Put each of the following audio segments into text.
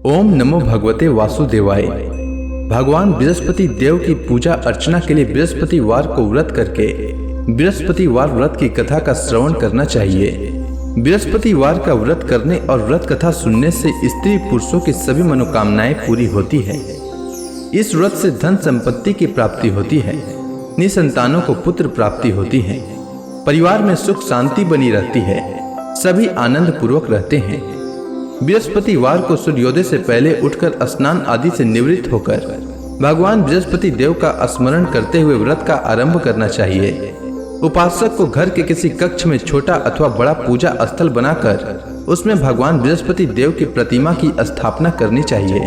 ओम नमो भगवते वासुदेवाय। भगवान बृहस्पति देव की पूजा अर्चना के लिए बृहस्पतिवार को व्रत करके बृहस्पतिवार व्रत की कथा का श्रवण करना चाहिए। बृहस्पतिवार का व्रत करने और व्रत कथा सुनने से स्त्री पुरुषों की सभी मनोकामनाएं पूरी होती है। इस व्रत से धन संपत्ति की प्राप्ति होती है, निसंतानों को पुत्र प्राप्ति होती है, परिवार में सुख शांति बनी रहती है, सभी आनंद पूर्वक रहते हैं। बृहस्पतिवार को सूर्योदय से पहले उठकर स्नान आदि से निवृत्त होकर भगवान बृहस्पति देव का स्मरण करते हुए व्रत का आरंभ करना चाहिए। उपासक को घर के किसी कक्ष में छोटा अथवा बड़ा पूजा स्थल बनाकर उसमें भगवान बृहस्पति देव की प्रतिमा की स्थापना करनी चाहिए।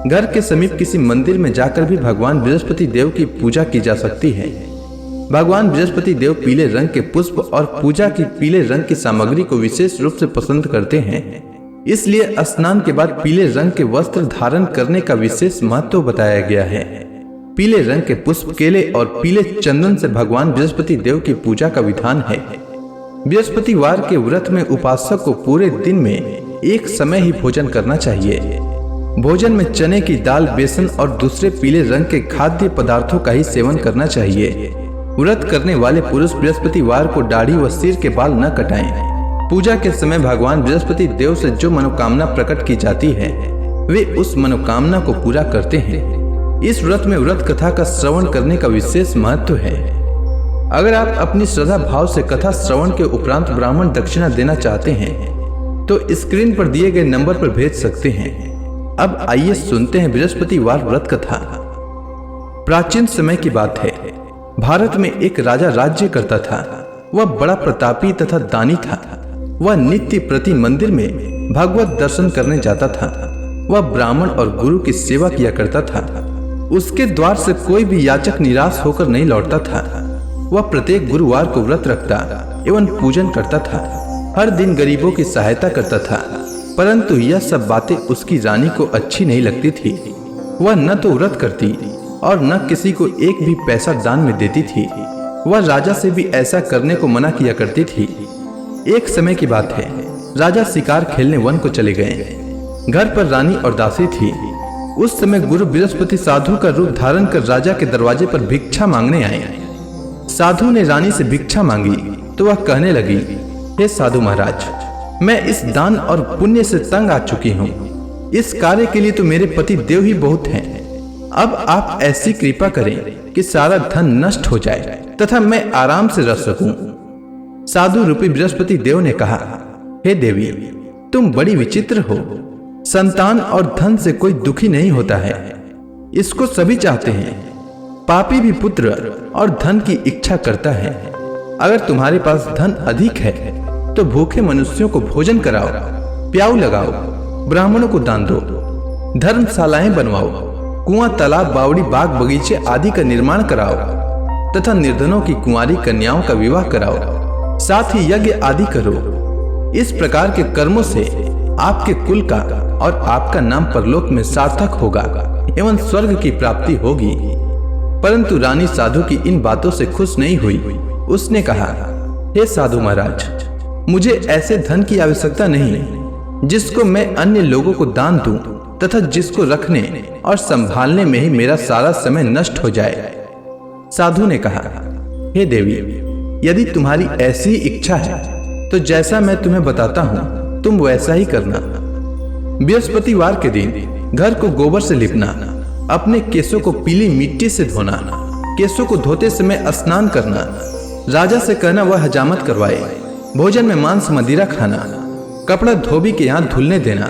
घर के समीप किसी मंदिर में जाकर भी भगवान बृहस्पति देव की पूजा की जा सकती है। भगवान बृहस्पति देव पीले रंग के पुष्प और पूजा की पीले रंग की सामग्री को विशेष रूप से पसंद करते हैं, इसलिए स्नान के बाद पीले रंग के वस्त्र धारण करने का विशेष महत्व बताया गया है। पीले रंग के पुष्प, केले और पीले चंदन से भगवान बृहस्पति देव की पूजा का विधान है। बृहस्पतिवार के व्रत में उपासक को पूरे दिन में एक समय ही भोजन करना चाहिए। भोजन में चने की दाल, बेसन और दूसरे पीले रंग के खाद्य पदार्थों का ही सेवन करना चाहिए। व्रत करने वाले पुरुष बृहस्पतिवार को दाढ़ी व सिर के बाल न कटाएं। पूजा के समय भगवान बृहस्पति देव से जो मनोकामना प्रकट की जाती है वे उस मनोकामना को पूरा करते हैं। इस व्रत में व्रत कथा का श्रवण करने का विशेष महत्व है। अगर आप अपनी श्रद्धा भाव से कथा श्रवण के उपरांत ब्राह्मण दक्षिणा देना चाहते हैं तो स्क्रीन पर दिए गए नंबर पर भेज सकते हैं। अब आइए सुनते हैं बृहस्पतिवार व्रत कथा। प्राचीन समय की बात है। भारत में एक राजा राज्य करता था। वह बड़ा प्रतापी तथा दानी था। वह नित्य प्रति मंदिर में भगवत दर्शन करने जाता था। वह ब्राह्मण और गुरु की सेवा किया करता था। उसके द्वार से कोई भी याचक निराश होकर नहीं लौटता था। वह प्रत्येक गुरुवार को व्रत रखता एवं पूजन करता था। हर दिन गरीबों की सहायता करता था, परंतु यह सब बातें उसकी रानी को अच्छी नहीं लगती थी। वह न तो व्रत करती और न किसी को एक भी पैसा दान में देती थी। वह राजा से भी ऐसा करने को मना किया करती थी। एक समय की बात है। राजा शिकार खेलने वन को चले गए। घर पर रानी और दासी थी। उस समय गुरु बृहस्पति साधु का रूप धारण कर राजा के दरवाजे पर भिक्षा मांगने आए। साधु ने रानी से भिक्षा मांगी तो वह कहने लगी, हे साधु महाराज, मैं इस दान और पुण्य से तंग आ चुकी हूँ। इस कार्य के लिए तो मेरे पति देव ही बहुत हैं। अब आप ऐसी कृपा करें कि सारा धन नष्ट हो जाए तथा मैं आराम से रह सकूं। साधु रूपी बृहस्पति देव ने कहा, हे देवी, तुम बड़ी विचित्र हो। संतान और धन से कोई दुखी नहीं होता है, इसको सभी चाहते हैं। पापी भी पुत्र और धन की इच्छा करता है। अगर तुम्हारे पास धन अधिक है तो भूखे मनुष्यों को भोजन कराओ, प्याऊ लगाओ, ब्राह्मणों को दान दो, धर्मशालाएं बनवाओ, कुआं, तालाब, बावड़ी, बाग, बगीचे आदि का निर्माण कराओ तथा निर्धनों की कुंवारी कन्याओं का विवाह कराओ, साथ ही यज्ञ आदि करो। इस प्रकार के कर्मों से आपके कुल का और आपका नाम परलोक में सार्थक होगा एवं स्वर्ग की प्राप्ति होगी। परंतु रानी साधु की इन बातों से खुश नहीं हुई। उसने कहा, हे साधु महाराज, मुझे ऐसे धन की आवश्यकता नहीं जिसको मैं अन्य लोगों को दान दूं तथा जिसको रखने और संभालने में ही मेरा सारा समय नष्ट हो जाए। साधु ने कहा, हे देवी, यदि तुम्हारी ऐसी इच्छा है तो जैसा मैं तुम्हें बताता हूँ तुम वैसा ही करना। बृहस्पतिवार के दिन घर को गोबर से लिपना, अपने केसों को पीली मिट्टी से धोना, केसों को धोते समय स्नान करना, राजा से कहना वह हजामत करवाए, भोजन में मांस मदिरा खाना, कपड़ा धोबी के यहाँ धुलने देना।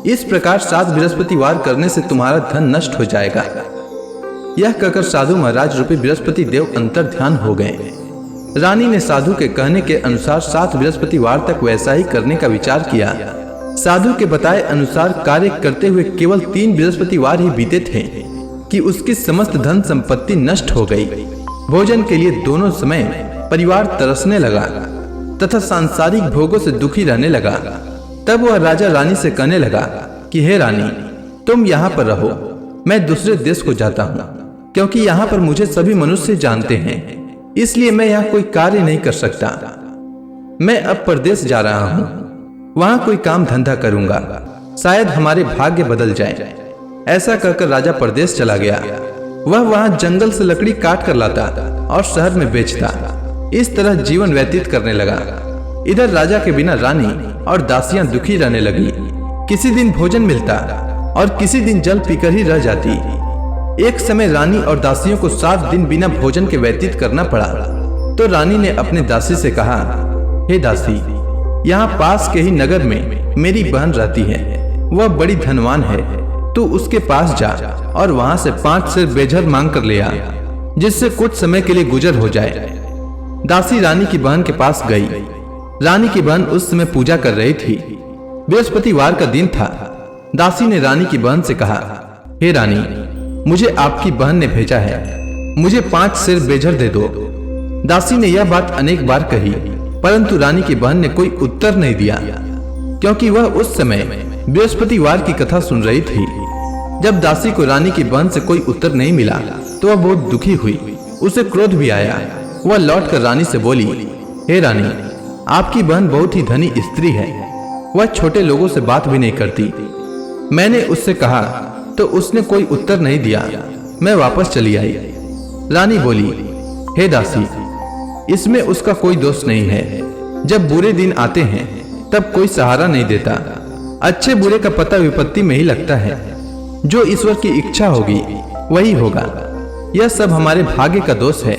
इस प्रकार 7 बृहस्पतिवार करने से तुम्हारा धन नष्ट हो जाएगा। यह कहकर साधु महाराज रूपी बृहस्पति देव अंतर ध्यान हो गए। रानी ने साधु के कहने के अनुसार 7 बृहस्पतिवार तक वैसा ही करने का विचार किया। साधु के बताए अनुसार कार्य करते हुए केवल 3 बृहस्पतिवार ही बीते थे कि उसकी समस्त धन संपत्ति नष्ट हो गई। भोजन के लिए दोनों समय परिवार तरसने लगा तथा सांसारिक भोगों से दुखी रहने लगा। तब वह राजा रानी से कहने लगा कि हे रानी, तुम यहाँ पर रहो, मैं दूसरे देश को जाता हूँ, क्योंकि यहाँ पर मुझे सभी मनुष्य जानते हैं, इसलिए मैं यहाँ कोई कार्य नहीं कर सकता। मैं अब परदेश जा रहा हूँ, वहां कोई काम धंधा करूंगा। शायद हमारे भाग्य बदल जाए। ऐसा कहकर राजा परदेश चला गया। वह वहां जंगल से लकड़ी काट कर लाता और शहर में बेचता। इस तरह जीवन व्यतीत करने लगा। इधर राजा के बिना रानी और दासियां दुखी रहने लगी। किसी दिन भोजन मिलता और किसी दिन जल पीकर ही रह जाती। एक समय रानी और दासियों को 7 दिन बिना भोजन के व्यतीत करना पड़ा। तो रानी ने अपने दासी से कहा, हे दासी, यहाँ पास के ही नगर में मेरी बहन रहती है। वह बड़ी धनवान है। तू उसके पास जा और वहां से 5 सेर बेझर मांग कर ले आ, जिससे कुछ समय के लिए गुजर हो जाए। दासी रानी की बहन के पास गई। रानी की बहन उस समय पूजा कर रही थी। बृहस्पतिवार का दिन था। दासी ने रानी की बहन से कहा, हे रानी, मुझे आपकी बहन ने भेजा है, मुझे 5 सेर बेझर दे दो। दासी ने यह बात अनेक बार कही, परंतु रानी की बहन ने कोई उत्तर नहीं दिया, क्योंकि वह उस समय बृहस्पतिवार की कथा सुन रही थी। जब दासी को रानी की बहन से कोई उत्तर नहीं मिला तो वह बहुत दुखी हुई। उसे क्रोध भी आया। वह लौटकर रानी से बोली, हे रानी, आपकी बहन बहुत ही धनी स्त्री है। वह छोटे लोगों से बात भी नहीं करती। मैंने उससे कहा तो उसने कोई उत्तर नहीं दिया। मैं वापस चली आई। रानी बोली, हे दासी, इसमें उसका कोई दोष नहीं है। जब बुरे दिन आते हैं तब कोई सहारा नहीं देता। अच्छे बुरे का पता विपत्ति में ही लगता है। जो ईश्वर की इच्छा होगी वही होगा। यह सब हमारे भाग्य का दोष है।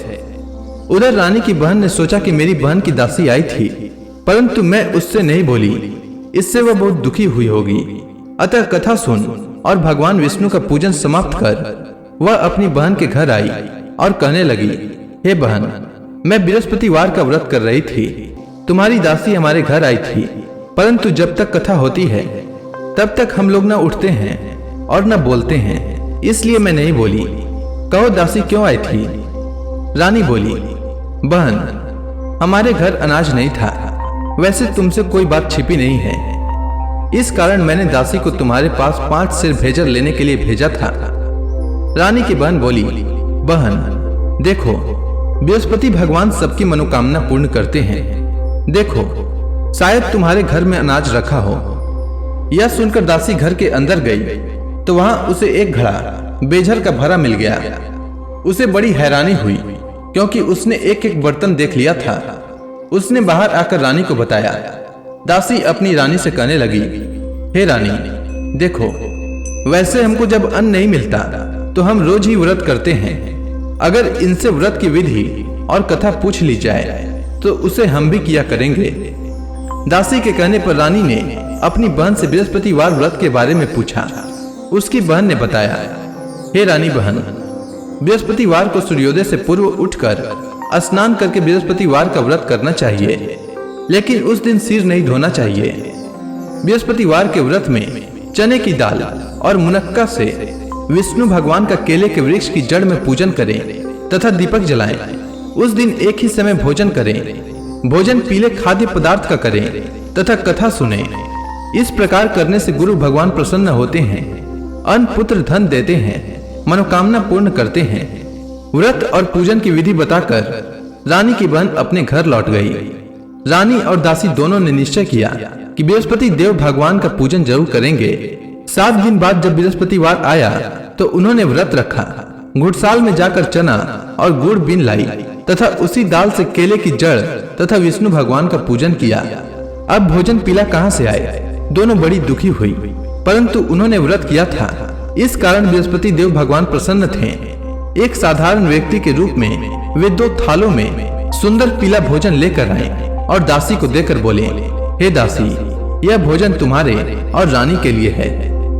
उधर रानी की बहन ने सोचा कि मेरी बहन की दासी आई थी, परंतु मैं उससे नहीं बोली। इससे वह बहुत दुखी हुई होगी। अतः कथा सुन और भगवान विष्णु का पूजन समाप्त कर वह अपनी बहन के घर आई और कहने लगी, हे बहन, मैं बृहस्पतिवार का व्रत कर रही थी। तुम्हारी दासी हमारे घर आई थी, परंतु जब तक कथा होती है तब तक हम लोग न उठते हैं और न बोलते हैं, इसलिए मैं नहीं बोली। कहो दासी क्यों आई थी? रानी बोली, बहन, हमारे घर अनाज नहीं था। वैसे तुमसे कोई बात छिपी नहीं है। इस कारण मैंने दासी को तुम्हारे पास 5 सेर भेजर लेने के लिए भेजा था। रानी की बहन बोली, बहन देखो, बृहस्पति भगवान सबकी मनोकामना पूर्ण करते हैं। देखो, शायद तुम्हारे घर में अनाज रखा हो। यह सुनकर दासी घर के अंदर गई तो वहां उसे एक घड़ा बेझर का भरा मिल गया। उसे बड़ी हैरानी हुई, क्योंकि उसने एक एक बर्तन देख लिया था। उसने बाहर आकर रानी को बताया। दासी अपनी रानी से कहने लगी, हे रानी, देखो, वैसे हमको जब अन्न नहीं मिलता तो हम रोज ही व्रत करते हैं। अगर इनसे व्रत की विधि और कथा पूछ ली जाए तो उसे हम भी किया करेंगे। दासी के कहने पर रानी ने अपनी बहन से बृहस्पतिवार व्रत के बारे में पूछा। उसकी बहन ने बताया, हे रानी बहन, बृहस्पतिवार को सूर्योदय से पूर्व उठकर स्नान करके बृहस्पतिवार का व्रत करना चाहिए, लेकिन उस दिन सिर नहीं धोना चाहिए। बृहस्पतिवार के व्रत में चने की दाल और मुनक्का से विष्णु भगवान का केले के वृक्ष की जड़ में पूजन करें तथा दीपक जलाएं। उस दिन एक ही समय भोजन करें। भोजन पीले खाद्य पदार्थ का करें तथा कथा सुने। इस प्रकार करने से गुरु भगवान प्रसन्न होते हैं, अन्न पुत्र धन देते हैं, मनोकामना पूर्ण करते हैं। व्रत और पूजन की विधि बताकर रानी की बहन अपने घर लौट गई। रानी और दासी दोनों ने निश्चय किया कि बृहस्पति देव भगवान का पूजन जरूर करेंगे। 7 दिन बाद जब बृहस्पतिवार आया तो उन्होंने व्रत रखा। घुड़साल में जाकर चना और गुड़ बीन लाई तथा उसी दाल से केले की जड़ तथा विष्णु भगवान का पूजन किया। अब भोजन पीला कहाँ से आए? दोनों बड़ी दुखी हुई, परंतु उन्होंने व्रत किया था, इस कारण बृहस्पति देव भगवान प्रसन्न थे। एक साधारण व्यक्ति के रूप में वे 2 थालों में सुंदर पीला भोजन लेकर आए और दासी को देकर बोले, हे दासी, यह भोजन तुम्हारे और रानी के लिए है,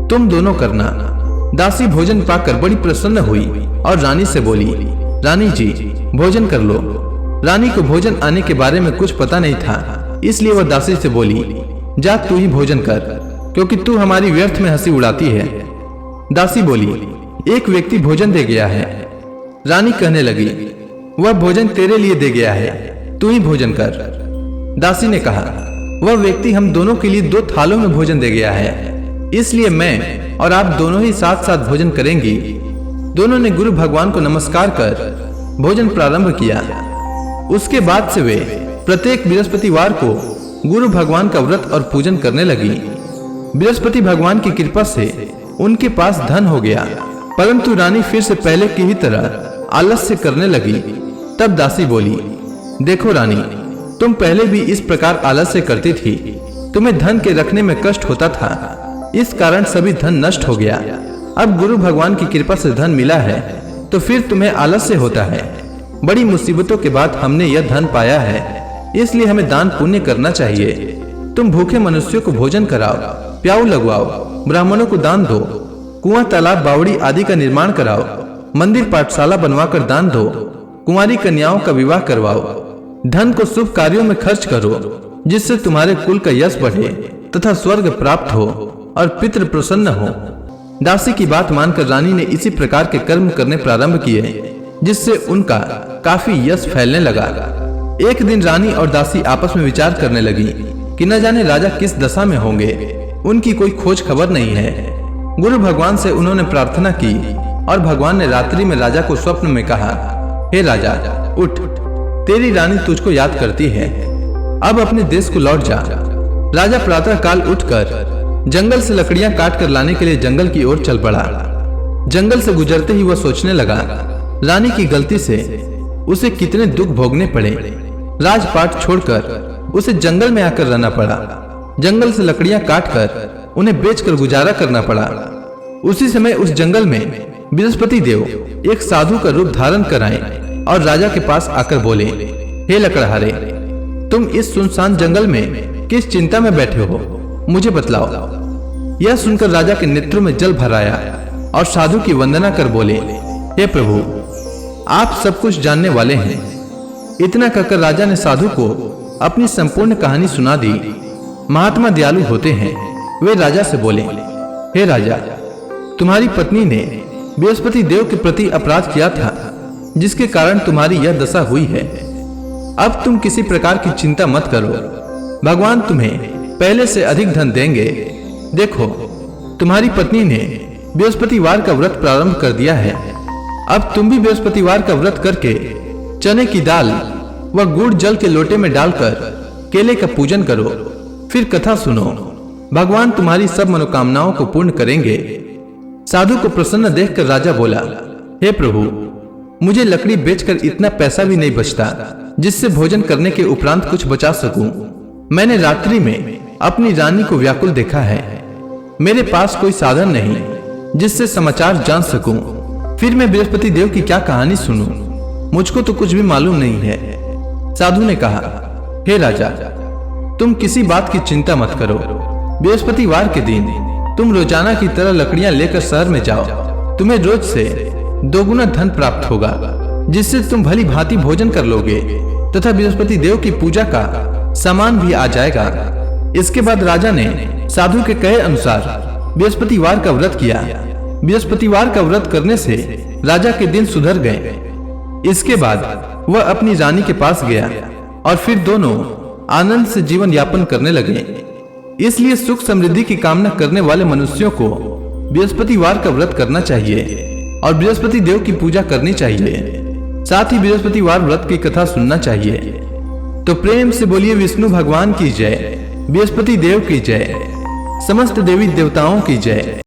तुम दोनों करना। दासी भोजन पाकर बड़ी प्रसन्न हुई और रानी से बोली, रानी जी, भोजन कर लो। रानी को भोजन आने के बारे में कुछ पता नहीं था, इसलिए वह दासी से बोली, जा तू ही भोजन कर, क्योंकि तू हमारी व्यर्थ में हंसी उड़ाती है। दासी बोली, एक व्यक्ति भोजन दे गया है। रानी कहने लगी, वह भोजन तेरे लिए दे गया है, तू ही भोजन कर। दासी ने कहा, वह व्यक्ति हम दोनों के लिए 2 थालों में भोजन दे गया है, इसलिए मैं और आप दोनों ही साथ साथ भोजन करेंगी। दोनों ने गुरु भगवान को नमस्कार कर भोजन प्रारंभ किया। उसके बाद से वे प्रत्येक बृहस्पतिवार को गुरु भगवान का व्रत और पूजन करने लगी। बृहस्पति भगवान की कृपा से उनके पास धन हो गया, परंतु रानी फिर से पहले की ही तरह आलस्य करने लगी। तब दासी बोली, देखो रानी, तुम पहले भी इस प्रकार आलस्य करती थी। तुम्हें धन के रखने में कष्ट होता था, इस कारण सभी धन नष्ट हो गया। अब गुरु भगवान की कृपा से धन मिला है तो फिर तुम्हें आलस्य होता है। बड़ी मुसीबतों के बाद हमने यह धन पाया है, इसलिए हमें दान पुण्य करना चाहिए। तुम भूखे मनुष्यों को भोजन कराओ, प्याऊ लगवाओ, ब्राह्मणों को दान दो, कुआं तालाब बावड़ी आदि का निर्माण कराओ, मंदिर पाठशाला बनवाकर दान दो, कुंवारी कन्याओं का विवाह करवाओ। धन को शुभ कार्यों में खर्च करो, जिससे तुम्हारे कुल का यश बढ़े तथा स्वर्ग प्राप्त हो और पितृ प्रसन्न हो। दासी की बात मानकर रानी ने इसी प्रकार के कर्म करने प्रारंभ किए, जिससे उनका काफी यश फैलने लगा। एक दिन रानी और दासी आपस में विचार करने लगी कि न जाने राजा किस दशा में होंगे, उनकी कोई खोज खबर नहीं है। गुरु भगवान से उन्होंने प्रार्थना की और भगवान ने रात्रि में राजा को स्वप्न में कहा, हे राजा, उठ, तेरी रानी तुझको याद करती है, अब अपने देश को लौट जा। राजा प्रातः काल उठकर जंगल से लकड़ियां काट कर लाने के लिए जंगल की ओर चल पड़ा। जंगल से गुजरते ही वह सोचने लगा, रानी की गलती से उसे कितने दुख भोगने पड़े। राजपाट छोड़कर उसे जंगल में आकर रहना पड़ा। जंगल से लकड़ियां काटकर उन्हें बेचकर गुजारा करना पड़ा। उसी समय उस जंगल में बृहस्पति देव एक साधु का रूप धारण कर आए और राजा के पास आकर बोले, हे लकड़हारे, तुम इस सुनसान जंगल में किस चिंता में बैठे हो, मुझे बतलाओ। यह सुनकर राजा के नेत्रों में जल भर आया और साधु की वंदना कर बोले, हे प्रभु, आप सब कुछ जानने वाले हैं। इतना कहकर राजा ने साधु को अपनी संपूर्ण कहानी सुना दी। महात्मा दयालु होते हैं। वे राजा से बोले, हे राजा, तुम्हारी पत्नी ने बृहस्पति देव के प्रति अपराध किया था, जिसके कारण तुम्हारी यह दशा हुई है। अब तुम किसी प्रकार की चिंता मत करो, भगवान तुम्हें पहले से अधिक धन देंगे। देखो, तुम्हारी पत्नी ने बृहस्पतिवार का व्रत प्रारंभ कर दिया है। अब तुम भी बृहस्पतिवार का व्रत करके चने की दाल व गुड़ जल के लोटे में डालकर केले का पूजन करो, फिर कथा सुनो। भगवान तुम्हारी सब मनोकामनाओं को पूर्ण करेंगे। साधु को प्रसन्न देखकर राजा बोला, हे प्रभु, मुझे लकड़ी बेचकर इतना पैसा भी नहीं बचता जिससे भोजन करने के उपरांत कुछ बचा सकूं। मैंने रात्रि में अपनी रानी को व्याकुल देखा है। मेरे पास कोई साधन नहीं जिससे समाचार जान सकूं। फिर मैं बृहस्पति देव की क्या कहानी सुनूं? मुझको तो कुछ भी मालूम नहीं है। साधु ने कहा, हे राजा, तुम किसी बात की चिंता मत करो। बृहस्पतिवार के दिन तुम रोजाना की तरह लकड़ियां लेकर शहर में जाओ। तुम्हें रोज से 2 गुना धन प्राप्त होगा, जिससे तुम भली भांति भोजन कर लोगे तथा बृहस्पति देव की पूजा का सामान भी आ जाएगा। इसके बाद राजा ने साधु के कहे अनुसार बृहस्पतिवार का व्रत किया। बृहस्पतिवार का व्रत करने से राजा के दिन सुधर गए। इसके बाद वह अपनी रानी के पास गया और फिर दोनों आनंद से जीवन यापन करने लगे। इसलिए सुख समृद्धि की कामना करने वाले मनुष्यों को बृहस्पतिवार का व्रत करना चाहिए और बृहस्पति देव की पूजा करनी चाहिए। साथ ही बृहस्पतिवार व्रत की कथा सुनना चाहिए। तो प्रेम से बोलिए विष्णु भगवान की जय, बृहस्पति देव की जय, समस्त देवी देवताओं की जय।